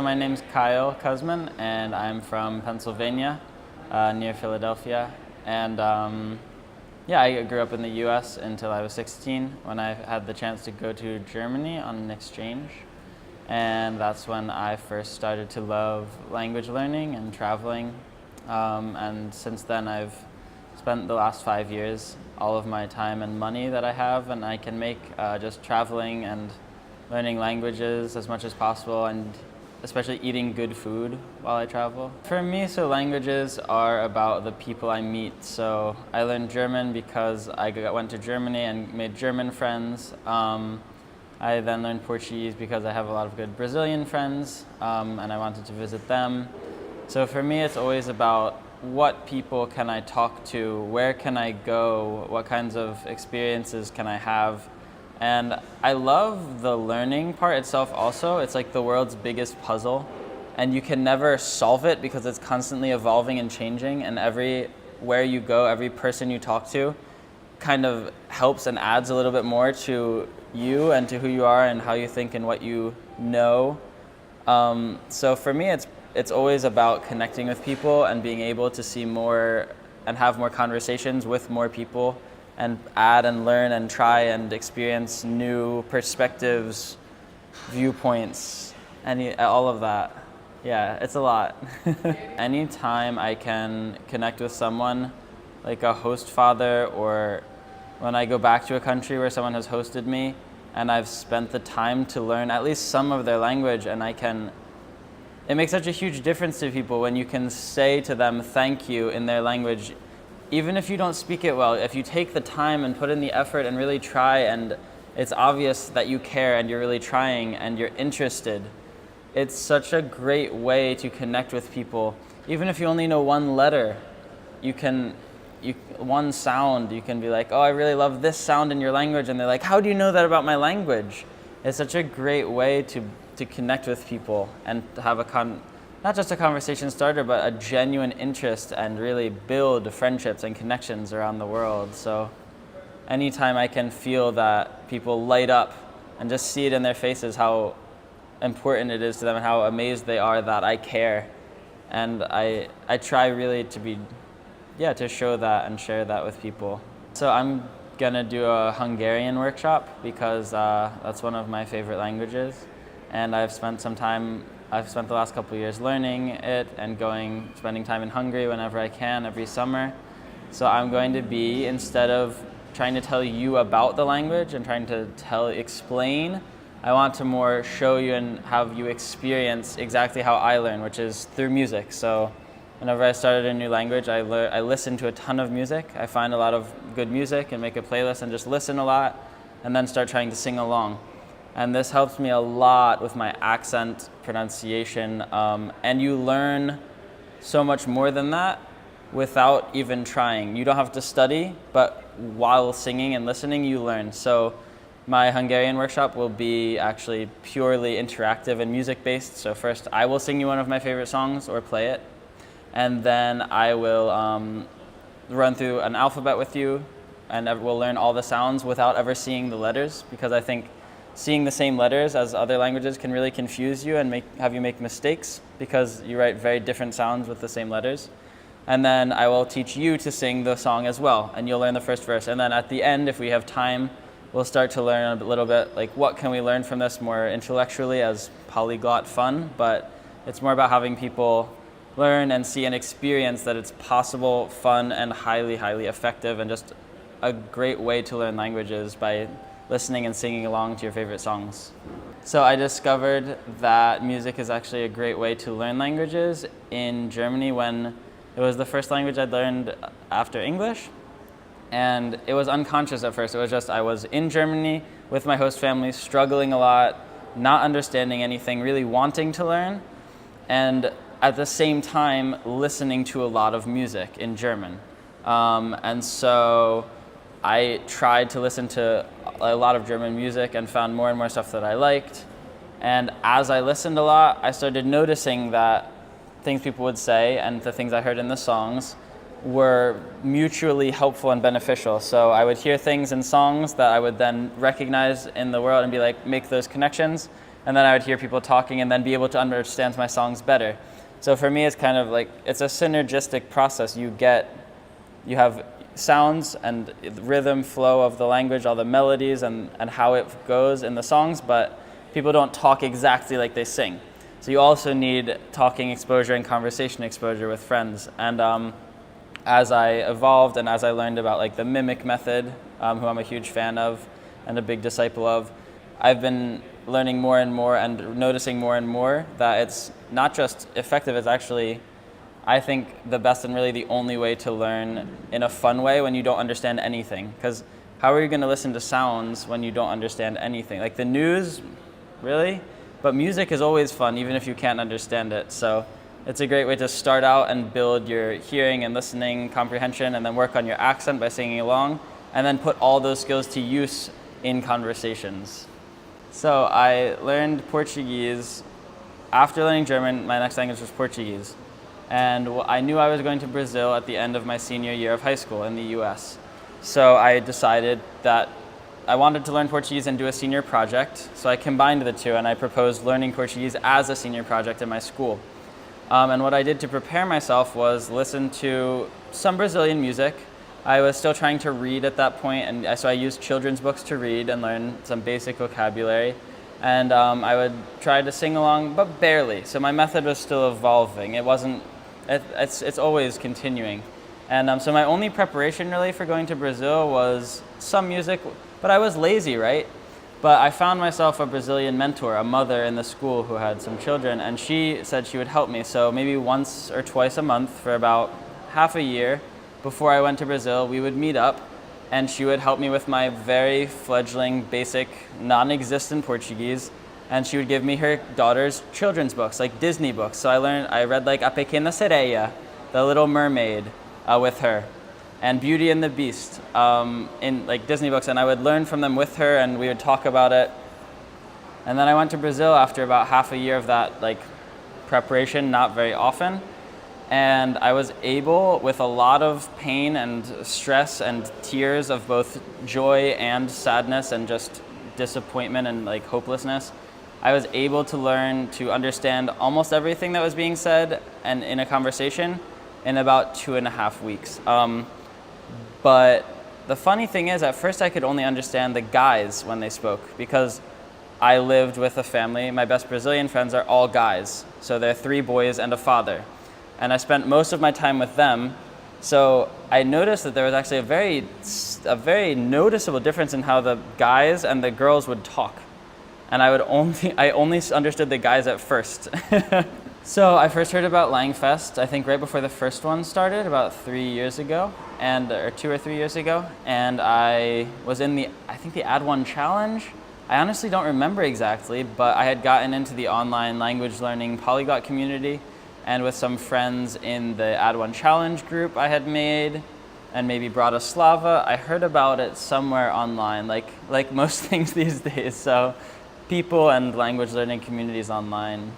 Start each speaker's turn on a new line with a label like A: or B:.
A: My name's Kyle Kuzman, and I'm from Pennsylvania, near Philadelphia. And I grew up in the U.S. until I was 16, when I had the chance to go to Germany on an exchange. And that's when I first started to love language learning and traveling. And since then, I've spent the last 5 years all of my time and money that I have and I can make just traveling and learning languages as much as possible, and especially eating good food while I travel. For me, so languages are about the people I meet. So I learned German because I went to Germany and made German friends. I then learned Portuguese because I have a lot of good Brazilian friends, and I wanted to visit them. So for me, it's always about what people can I talk to, where can I go, what kinds of experiences can I have. And I love the learning part itself also. It's like the world's biggest puzzle, and you can never solve it because it's constantly evolving and changing, and everywhere you go, every person you talk to kind of helps and adds a little bit more to you and to who you are and how you think and what you know. So for me, it's always about connecting with people and being able to see more and have more conversations with more people and add and learn and try and experience new perspectives, viewpoints, all of that. Yeah, it's a lot. Anytime I can connect with someone, like a host father, or when I go back to a country where someone has hosted me and I've spent the time to learn at least some of their language, and it makes such a huge difference to people when you can say to them thank you in their language. Even if you don't speak it well, if you take the time and put in the effort and really try, and it's obvious that you care and you're really trying and you're interested, it's such a great way to connect with people. Even if you only know one letter, one sound, you can be like, oh, I really love this sound in your language. And they're like, how do you know that about my language? It's such a great way to connect with people and to have not just a conversation starter, but a genuine interest, and really build friendships and connections around the world. So anytime I can feel that people light up and just see it in their faces, how important it is to them and how amazed they are that I care. And I try really to show that and share that with people. So I'm gonna do a Hungarian workshop because that's one of my favorite languages. And I've spent the last couple of years learning it and spending time in Hungary whenever I can, every summer. So I'm going to be, instead of trying to tell you about the language and trying to explain, I want to more show you and have you experience exactly how I learn, which is through music. So whenever I started a new language, I listen to a ton of music. I find a lot of good music and make a playlist and just listen a lot, and then start trying to sing along. And this helps me a lot with my accent, pronunciation, and you learn so much more than that without even trying. You don't have to study, but while singing and listening, you learn. So my Hungarian workshop will be actually purely interactive and music-based. So first, I will sing you one of my favorite songs or play it, and then I will run through an alphabet with you, and we'll learn all the sounds without ever seeing the letters, because I think seeing the same letters as other languages can really confuse you and have you make mistakes because you write very different sounds with the same letters. And then I will teach you to sing the song as well, and you'll learn the first verse. And then at the end, if we have time, we'll start to learn a little bit, like what can we learn from this more intellectually as polyglot fun, but it's more about having people learn and see and experience that it's possible, fun, and highly, highly effective, and just a great way to learn languages by listening and singing along to your favorite songs. So I discovered that music is actually a great way to learn languages in Germany when it was the first language I'd learned after English. And it was unconscious at first. It was just I was in Germany with my host family, struggling a lot, not understanding anything, really wanting to learn, and at the same time listening to a lot of music in German. And so I tried to listen to a lot of German music and found more and more stuff that I liked. And as I listened a lot, I started noticing that things people would say and the things I heard in the songs were mutually helpful and beneficial. So I would hear things in songs that I would then recognize in the world and be like, make those connections. and then I would hear people talking and then be able to understand my songs better. So for me, it's kind of like, it's a synergistic process. You have sounds and rhythm, flow of the language, all the melodies and how it goes in the songs, but people don't talk exactly like they sing. So you also need talking exposure and conversation exposure with friends. And as I evolved and as I learned about like the mimic method, who I'm a huge fan of and a big disciple of, I've been learning more and more and noticing more and more that it's not just effective, it's actually, I think, the best and really the only way to learn in a fun way when you don't understand anything. Because how are you going to listen to sounds when you don't understand anything? Like the news, really? But music is always fun, even if you can't understand it. So it's a great way to start out and build your hearing and listening comprehension, and then work on your accent by singing along, and then put all those skills to use in conversations. So I learned Portuguese. After learning German, my next language was Portuguese. And I knew I was going to Brazil at the end of my senior year of high school in the US. So I decided that I wanted to learn Portuguese and do a senior project. So I combined the two and I proposed learning Portuguese as a senior project in my school. And what I did to prepare myself was listen to some Brazilian music. I was still trying to read at that point, and so I used children's books to read and learn some basic vocabulary. And I would try to sing along, but barely. So my method was still evolving. It's always continuing. And so my only preparation really for going to Brazil was some music, but I was lazy, right? But I found myself a Brazilian mentor, a mother in the school who had some children, and she said she would help me. So maybe once or twice a month for about half a year before I went to Brazil, we would meet up, and she would help me with my very fledgling, basic, non-existent Portuguese, and she would give me her daughter's children's books, like Disney books. So I read like A Pequena Sereia, The Little Mermaid, with her, and Beauty and the Beast, in like Disney books, and I would learn from them with her, and we would talk about it. And then I went to Brazil after about half a year of that like preparation, not very often. And I was able, with a lot of pain and stress and tears of both joy and sadness and just disappointment and like hopelessness, I was able to learn to understand almost everything that was being said and in a conversation in about 2.5 weeks. But the funny thing is, at first I could only understand the guys when they spoke, because I lived with a family. My best Brazilian friends are all guys. So they're 3 boys and a father. And I spent most of my time with them. So I noticed that there was actually a very noticeable difference in how the guys and the girls would talk. And I only understood the guys at first. So I first heard about Langfest, I think right before the first one started, about 3 years ago, or 2 or 3 years ago. And I was in the Add One Challenge. I honestly don't remember exactly, but I had gotten into the online language learning polyglot community, and with some friends in the Add One Challenge group I had made, and maybe Bratislava, I heard about it somewhere online, like most things these days. So people and language learning communities online.